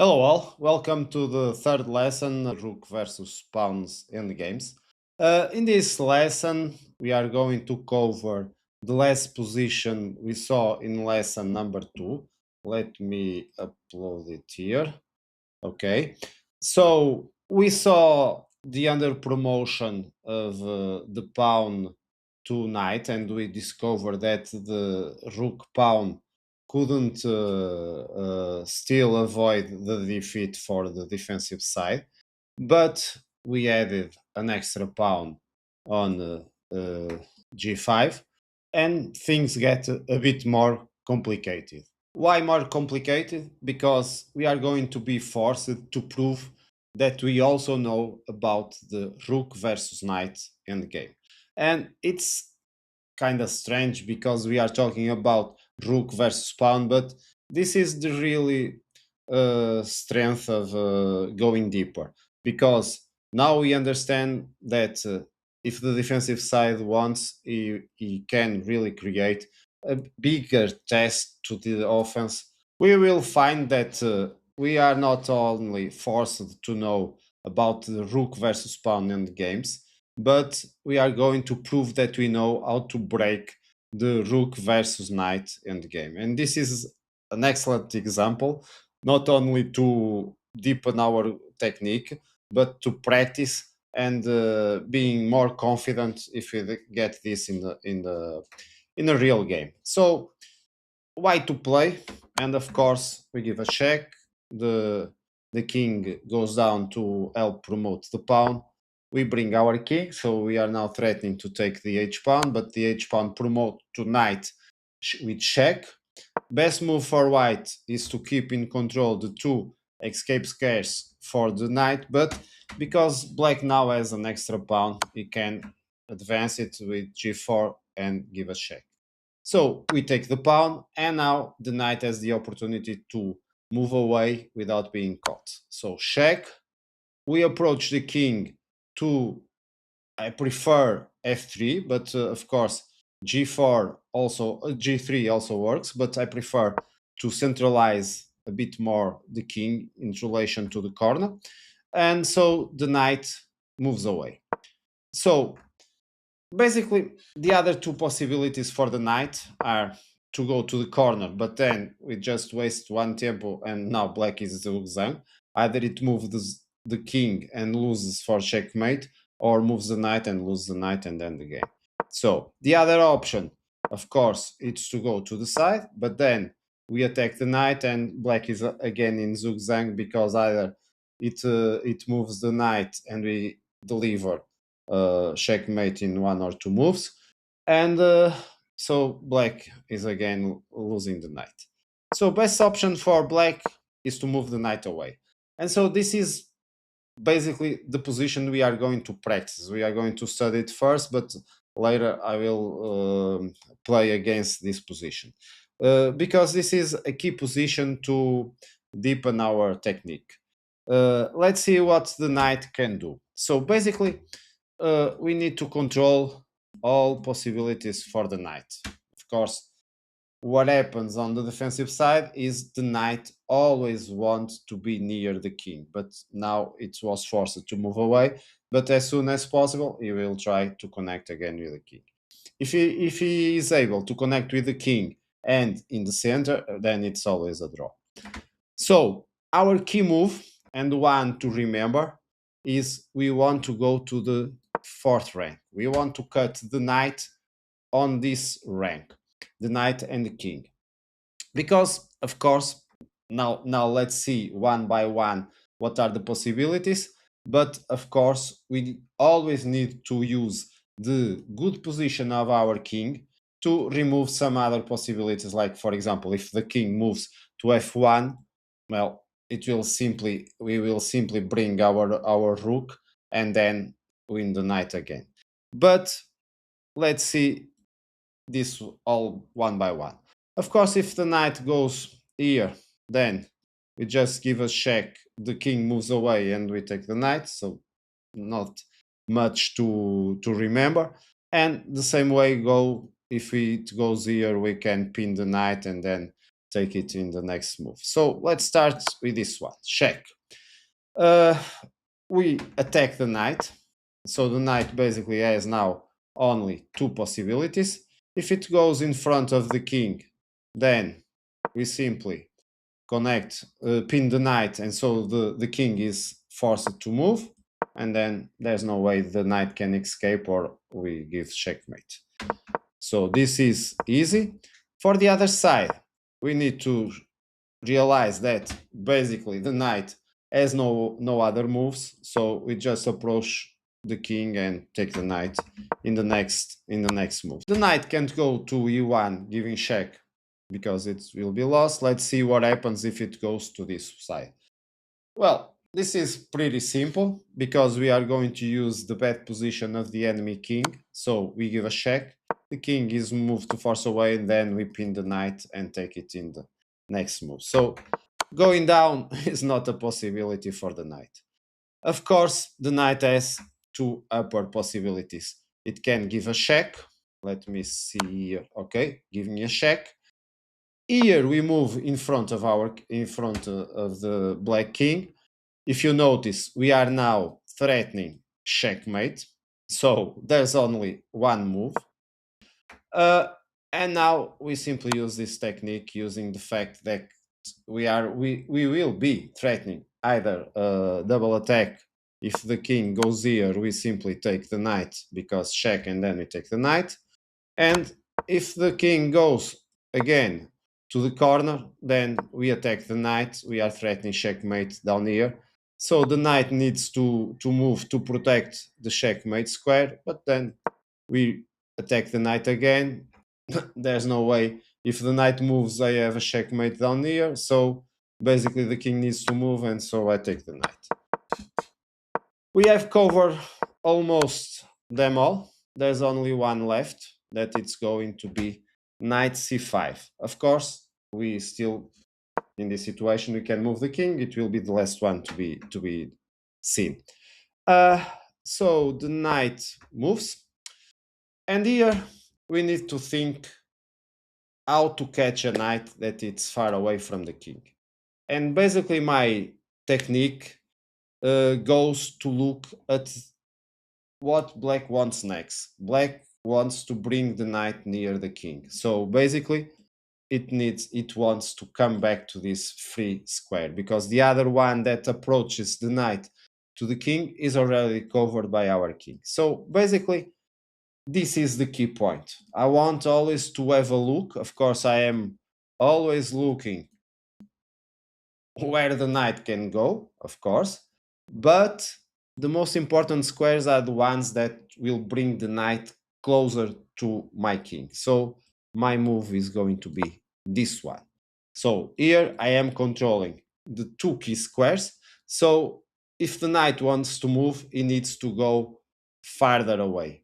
Hello all, welcome to the third lesson, Rook versus Pawns Endgames. In this lesson, we are going to cover the last position we saw in lesson number 2. Let me upload it here. Okay, so we saw the under promotion of the pawn to knight, and we discovered that the rook pawn couldn't still avoid the defeat for the defensive side, but we added an extra pawn on g5, and things get a bit more complicated. Why more complicated? Because we are going to be forced to prove that we also know about the rook versus knight endgame. And it's kind of strange because we are talking about rook versus pawn, but this is the really strength of going deeper, because now we understand that if the defensive side wants, he can really create a bigger test to the offense. We will find that we are not only forced to know about the rook versus pawn end games, but we are going to prove that we know how to break the rook versus knight end game. And this is an excellent example, not only to deepen our technique, but to practice and being more confident if we get this in a real game. So why to play? And of course, we give a check. The king goes down to help promote the pawn. We bring our king, so we are now threatening to take the h pawn, but the h pawn promote to knight with check. Best move for white is to keep in control the two escape squares for the knight, but because black now has an extra pawn, he can advance it with g4 and give a check. So we take the pawn, and now the knight has the opportunity to move away without being caught. So check. We approach the king to, I prefer f3, but of course g4 also, g3 also works, but I prefer to centralize a bit more the king in relation to the corner. And so the knight moves away. So basically, the other two possibilities for the knight are to go to the corner, but then we just waste one tempo, and now black is zugzang. Either it moves the king and loses for checkmate, or moves the knight and loses the knight and end the game. So the other option, of course, it's to go to the side, but then we attack the knight, and black is again in zugzang, because either it moves the knight and we deliver checkmate in one or two moves, and so black is again losing the knight. So best option for black is to move the knight away, and so this is basically the position we are going to practice. We are going to study it first, but later I will play against this position, because this is a key position to deepen our technique. Let's see what the knight can do. So basically, we need to control all possibilities for the knight. Of course, what happens on the defensive side is the knight always wants to be near the king, but now it was forced to move away. But as soon as possible, he will try to connect again with the king. If he is able to connect with the king and in the center, then it's always a draw. So our key move, and one to remember, is we want to go to the fourth rank. We want to cut the knight on this rank, the knight and the king, because of course now let's see one by one what are the possibilities. But of course we always need to use the good position of our king to remove some other possibilities, like for example if the king moves to f1, well, we will simply bring our rook and then win the knight again. But let's see this all one by one. Of course, if the knight goes here, then we just give a check, the king moves away, and we take the knight, so not much to remember. And the same way go, if it goes here, we can pin the knight, and then take it in the next move. So let's start with this one, check. We attack the knight. So the knight basically has now only two possibilities. If it goes in front of the king, then we simply connect, pin the knight, and so the king is forced to move, and then there's no way the knight can escape or we give checkmate. So this is easy. For the other side, we need to realize that basically the knight has no other moves, so we just approach the king and take the knight in the next move. The knight can't go to e1 giving check because it will be lost. Let's see what happens if it goes to this side. Well, this is pretty simple because we are going to use the bad position of the enemy king. So we give a check, the king is moved to force away, and then we pin the knight and take it in the next move. So going down is not a possibility for the knight. Of course, the knight has two upper possibilities. It can give a check. Let me see here. Okay, giving a check. Here we move in front of the black king. If you notice, we are now threatening checkmate. So there's only one move. And now we simply use this technique using the fact that we will be threatening either a double attack. If the king goes here, we simply take the knight because check, and then we take the knight. And if the king goes again to the corner, then we attack the knight. We are threatening checkmate down here. So the knight needs to move to protect the checkmate square, but then we attack the knight again. There's no way. If the knight moves, I have a checkmate down here. So basically the king needs to move, and so I take the knight. We have covered almost them all. There's only one left, that it's going to be knight c5. Of course, we still, in this situation, we can move the king. It will be the last one to be seen. So the knight moves, and here we need to think how to catch a knight that it's far away from the king. And basically my technique goes to look at what black wants next. Black wants to bring the knight near the king. So basically it wants to come back to this free square, because the other one that approaches the knight to the king is already covered by our king. So basically this is the key point. I want always to have a look. Of course, I am always looking where the knight can go, of course, but the most important squares are the ones that will bring the knight closer to my king. So my move is going to be this one. So here I am controlling the two key squares. So if the knight wants to move, he needs to go farther away.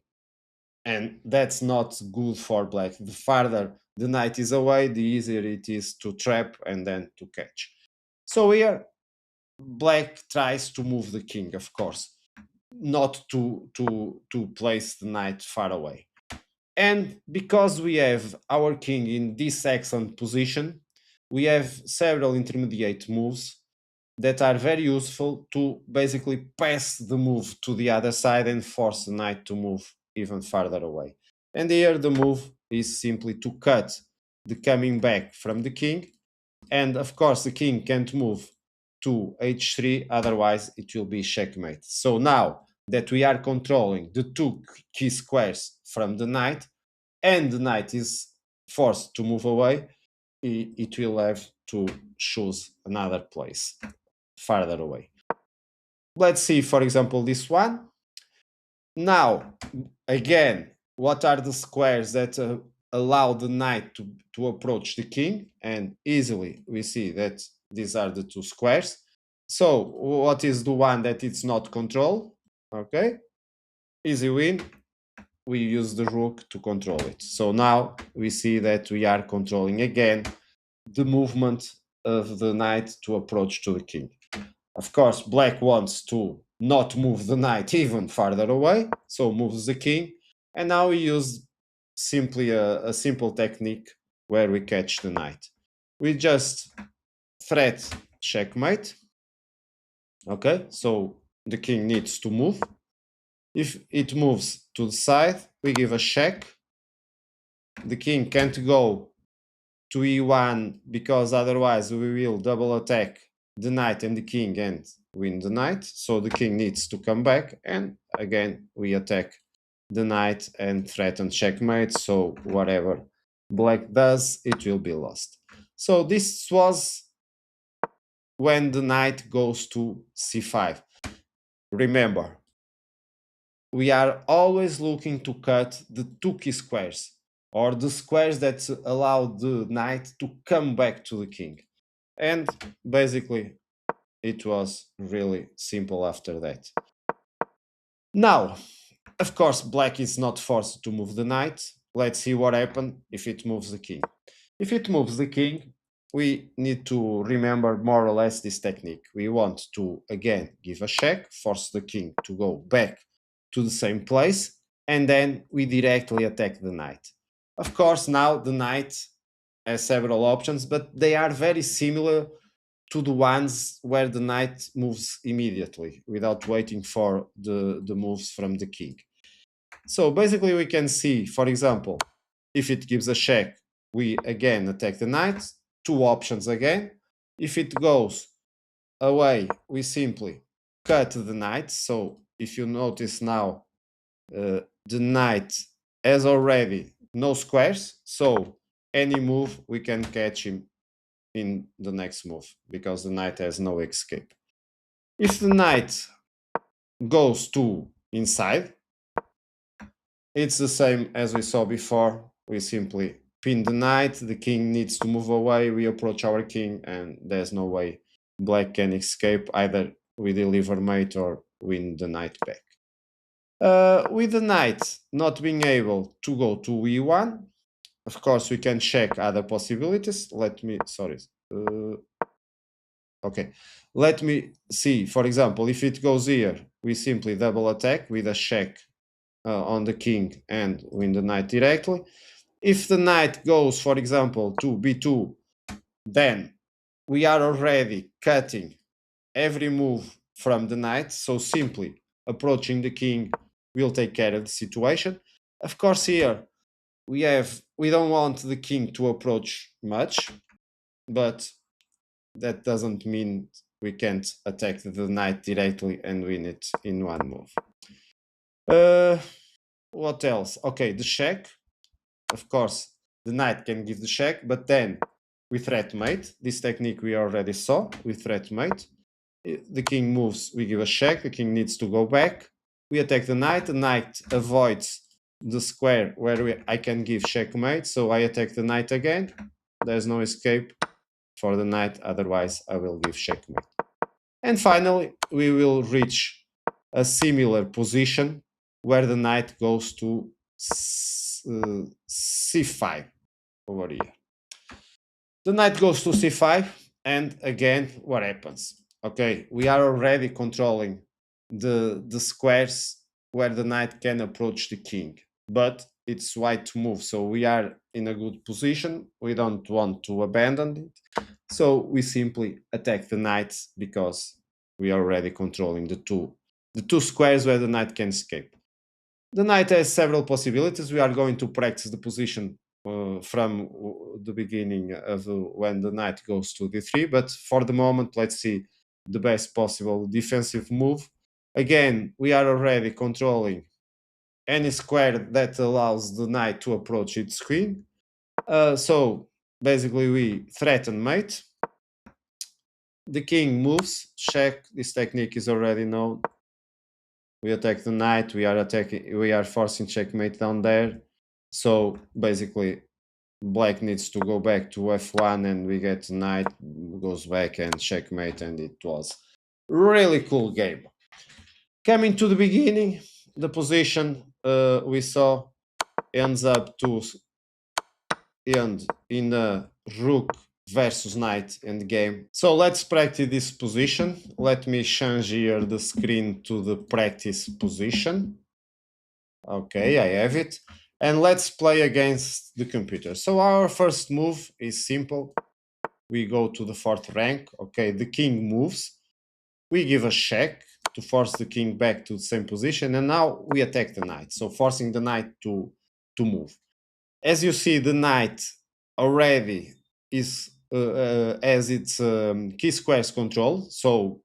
And that's not good for black. The farther the knight is away, the easier it is to trap and then to catch. So here black tries to move the king, of course, not to place the knight far away. And because we have our king in this excellent position, we have several intermediate moves that are very useful to basically pass the move to the other side and force the knight to move even farther away. And here the move is simply to cut the coming back from the king. And of course the king can't move to h3, otherwise it will be checkmate. So now that we are controlling the two key squares from the knight, and the knight is forced to move away, it will have to choose another place farther away. Let's see, for example, this one. Now, again, what are the squares that allow the knight to approach the king? And easily we see that these are the two squares. So what is the one that it's not controlled? Okay, easy win. We use the rook to control it. So now we see that we are controlling again the movement of the knight to approach to the king. Of course, black wants to not move the knight even farther away, so moves the king. And now we use simply a simple technique where we catch the knight. we just threat checkmate. Okay, so the king needs to move. If it moves to the side, we give a check. The king can't go to e1 because otherwise we will double attack the knight and the king and win the knight. So the king needs to come back, and again we attack the knight and threaten checkmate. So whatever black does, it will be lost. So this was when the knight goes to c5. Remember, we are always looking to cut the two key squares, or the squares that allow the knight to come back to the king. And basically, it was really simple after that. Now, of course, black is not forced to move the knight. Let's see what happens if it moves the king. If it moves the king, we need to remember more or less this technique. We want to, again, give a check, force the king to go back to the same place, and then we directly attack the knight. Of course, now the knight has several options, but they are very similar to the ones where the knight moves immediately without waiting for the moves from the king. So basically we can see, for example, if it gives a check, we again attack the knight, two options again. If it goes away, we simply cut the knight. So if you notice now, the knight has already no squares, so any move we can catch him in the next move because the knight has no escape. If the knight goes to inside, it's the same as we saw before. We simply pin the knight, the king needs to move away, we approach our king, and there's no way black can escape. Either we deliver mate or win the knight back. With the knight not being able to go to e1, of course we can check other possibilities. Okay, let me see. For example, if it goes here, we simply double attack with a check on the king and win the knight directly. If the knight goes, for example, to b2, then we are already cutting every move from the knight. So simply approaching the king will take care of the situation. Of course, here we don't want the king to approach much, but that doesn't mean we can't attack the knight directly and win it in one move. What else? Okay, the check. Of course, the knight can give the check, but then we threat mate. This technique we already saw. We threat mate. The king moves, we give a check. The king needs to go back. We attack the knight. The knight avoids the square where I can give checkmate. So I attack the knight again. There's no escape for the knight. Otherwise, I will give checkmate. And finally, we will reach a similar position where the knight goes to c5 over here. The knight goes to c5, and again, what happens? Okay, we are already controlling the squares where the knight can approach the king, but it's white to move, so we are in a good position. We don't want to abandon it, so we simply attack the knight because we are already controlling the two squares where the knight can escape. The knight has several possibilities. We are going to practice the position from the beginning of when the knight goes to d3, but for the moment, let's see the best possible defensive move. Again, we are already controlling any square that allows the knight to approach its queen. So basically, we threaten mate. The king moves, check. This technique is already known. We attack the knight. We are forcing checkmate down there. So basically, black needs to go back to f1, and we get knight goes back and checkmate, and it was really cool game. Coming to the beginning, the position we saw ends up to end in a rook versus knight endgame. So let's practice this position. Let me change here the screen to the practice position. Okay, I have it. And let's play against the computer. So our first move is simple. we go to the fourth rank. Okay, the king moves. We give a check to force the king back to the same position, and now we attack the knight, so forcing the knight to move. As you see, the knight already is has its key squares control. So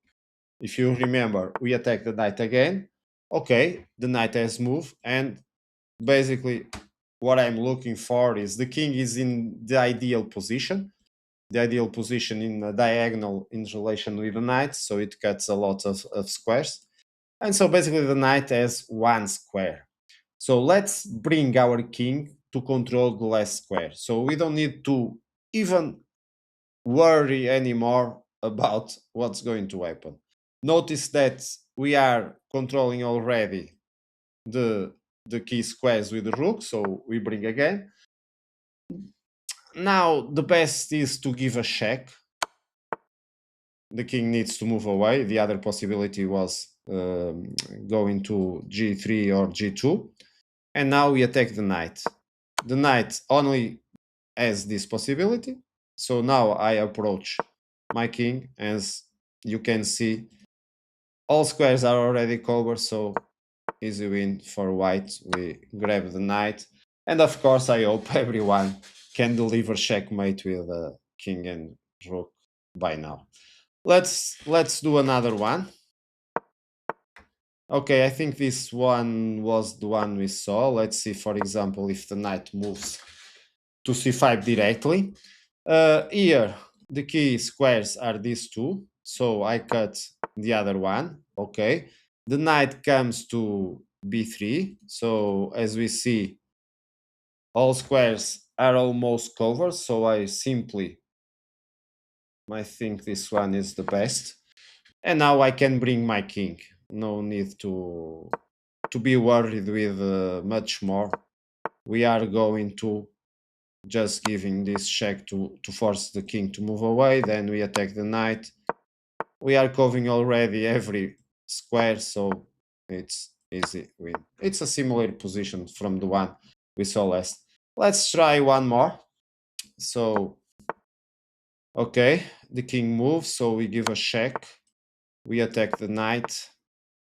if you remember, we attack the knight again. Okay, the knight has moved, and basically what I'm looking for is the king is in the ideal position. The ideal position in a diagonal in relation with the knight, so it cuts a lot of squares. And so basically the knight has one square. So let's bring our king to control the last square. So we don't need to even worry anymore about what's going to happen. Notice that we are controlling already the the key squares with the rook, so we bring again. Now the best is to give a check. The king needs to move away. The other possibility was going to g3 or g2. And now we attack the knight. The knight only has this possibility. So now I approach my king. As you can see, all squares are already covered, so easy win for white. We grab the knight. And of course, I hope everyone can deliver checkmate with king and rook by now. Let's do another one. Okay, I think this one was the one we saw. Let's see, for example, if the knight moves to c5 directly. Here, the key squares are these two, so I cut the other one. Okay, the knight comes to b3, so as we see, all squares are almost covered, so I think this one is the best. And now I can bring my king. No need to be worried with much more. We are going to just giving this check to force the king to move away. Then we attack the knight. We are covering already every square, so it's easy win. It's a similar position from the one we saw last. Let's try one more. So, okay, the king moves, so we give a check. We attack the knight.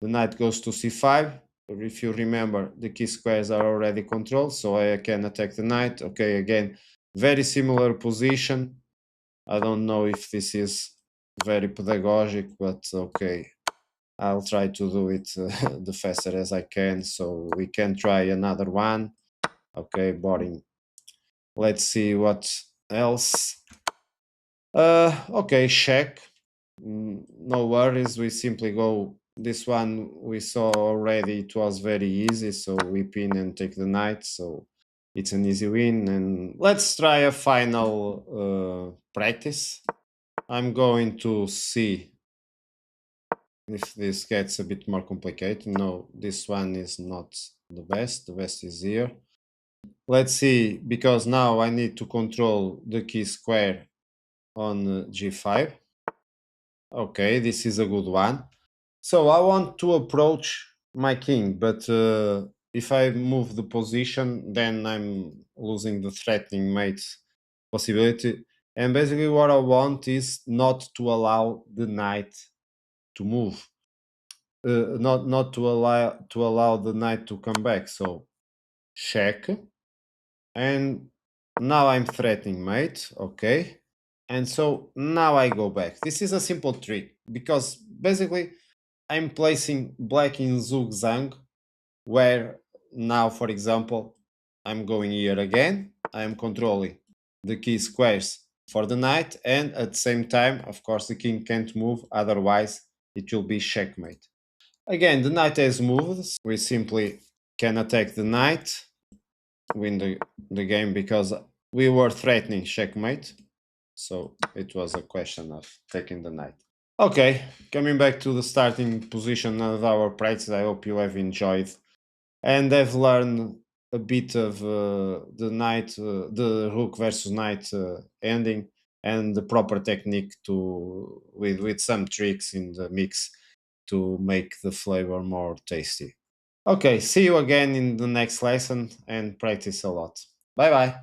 The knight goes to c5. If you remember, the key squares are already controlled, so I can attack the knight. Okay, again, very similar position. I don't know if this is very pedagogic, but okay, I'll try to do it the faster as I can, so we can try another one. Okay, boring. Let's see what else. Okay, check. No worries, we simply go. This one we saw already, it was very easy, so we pin and take the knight, so it's an easy win. And let's try a final practice. I'm going to see if this gets a bit more complicated. No, this one is not the best. The best is here. Let's see, because now I need to control the key square on g5. Okay, this is a good one. So I want to approach my king, but if I move the position, then I'm losing the threatening mate possibility. And basically what I want is not to allow the knight to move. Not to allow the knight to come back. So check. And now I'm threatening mate. Okay. And so now I go back. This is a simple trick because basically I'm placing black in zugzwang, where now, for example, I'm going here again. I'm controlling the key squares for the knight, and at the same time, of course, the king can't move, otherwise it will be checkmate. Again, the knight has moved. We simply can attack the knight, win the game because we were threatening checkmate. So it was a question of taking the knight. Okay, coming back to the starting position of our practice, I hope you have enjoyed and have learned a bit of the rook versus knight ending, and the proper technique to with some tricks in the mix to make the flavor more tasty. Okay, see you again in the next lesson and practice a lot. Bye bye.